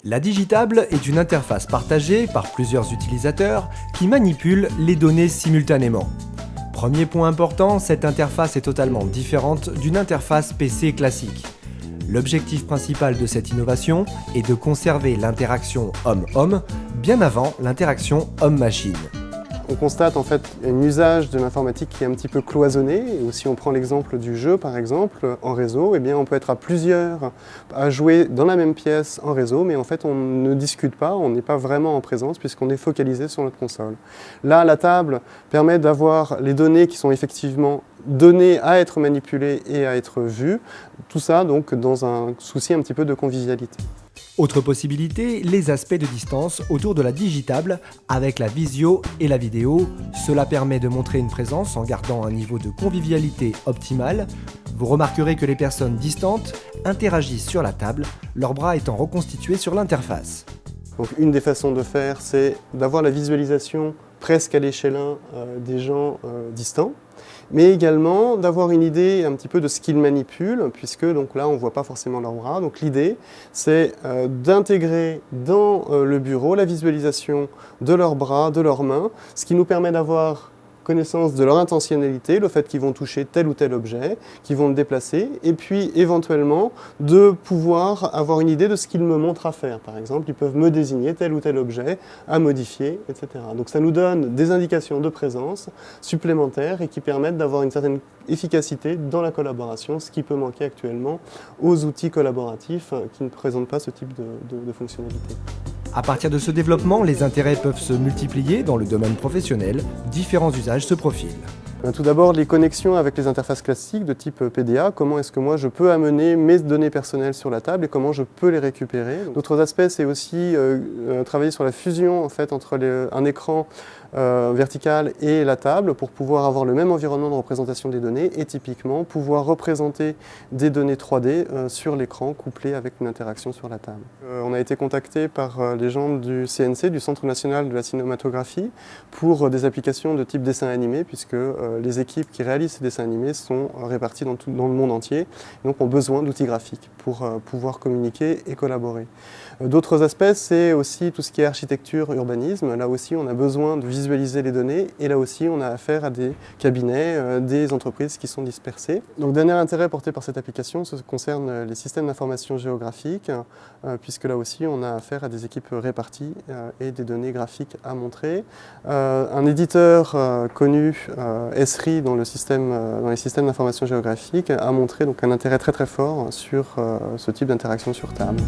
La digitable est une interface partagée par plusieurs utilisateurs qui manipulent les données simultanément. Premier point important, cette interface est totalement différente d'une interface PC classique. L'objectif principal de cette innovation est de conserver l'interaction homme-homme bien avant l'interaction homme-machine. On constate en fait un usage de l'informatique qui est un petit peu cloisonné. Et si on prend l'exemple du jeu par exemple, en réseau, eh bien on peut être à plusieurs à jouer dans la même pièce en réseau, mais en fait on ne discute pas, on n'est pas vraiment en présence puisqu'on est focalisé sur notre console. Là, la table permet d'avoir les données qui sont effectivement données à être manipulées et à être vues, tout ça donc dans un souci un petit peu de convivialité. Autre possibilité, les aspects de distance autour de la digitable avec la visio et la vidéo. Cela permet de montrer une présence en gardant un niveau de convivialité optimal. Vous remarquerez que les personnes distantes interagissent sur la table, leurs bras étant reconstitués sur l'interface. Donc une des façons de faire, c'est d'avoir la visualisation presque à l'échelle 1 des gens distants, mais également d'avoir une idée un petit peu de ce qu'ils manipulent, puisque donc là on ne voit pas forcément leurs bras. Donc l'idée, c'est d'intégrer dans le bureau la visualisation de leurs bras, de leurs mains, ce qui nous permet d'avoir connaissance de leur intentionnalité, le fait qu'ils vont toucher tel ou tel objet, qu'ils vont le déplacer, et puis éventuellement de pouvoir avoir une idée de ce qu'ils me montrent à faire. Par exemple, ils peuvent me désigner tel ou tel objet à modifier, etc. Donc ça nous donne des indications de présence supplémentaires et qui permettent d'avoir une certaine efficacité dans la collaboration, ce qui peut manquer actuellement aux outils collaboratifs qui ne présentent pas ce type de fonctionnalité. À partir de ce développement, les intérêts peuvent se multiplier dans le domaine professionnel, différents usages se profilent. Tout d'abord, les connexions avec les interfaces classiques de type PDA. Comment est-ce que moi je peux amener mes données personnelles sur la table et comment je peux les récupérer. D'autres aspects, c'est aussi travailler sur la fusion en fait, entre un écran vertical et la table pour pouvoir avoir le même environnement de représentation des données et typiquement pouvoir représenter des données 3D sur l'écran couplées avec une interaction sur la table. On a été contacté par les gens du CNC, du Centre national de la cinématographie, pour des applications de type dessin animé puisque les équipes qui réalisent ces dessins animés sont réparties dans le monde entier, et donc ont besoin d'outils graphiques pour pouvoir communiquer et collaborer. D'autres aspects, c'est aussi tout ce qui est architecture, urbanisme. Là aussi, on a besoin de visualiser les données et là aussi, on a affaire à des cabinets, des entreprises qui sont dispersées. Donc, dernier intérêt porté par cette application, ce concerne les systèmes d'information géographique, puisque là aussi, on a affaire à des équipes réparties et des données graphiques à montrer. Un éditeur connu, Esri, dans les systèmes d'information géographique, a montré donc un intérêt très très fort sur ce type d'interaction sur table.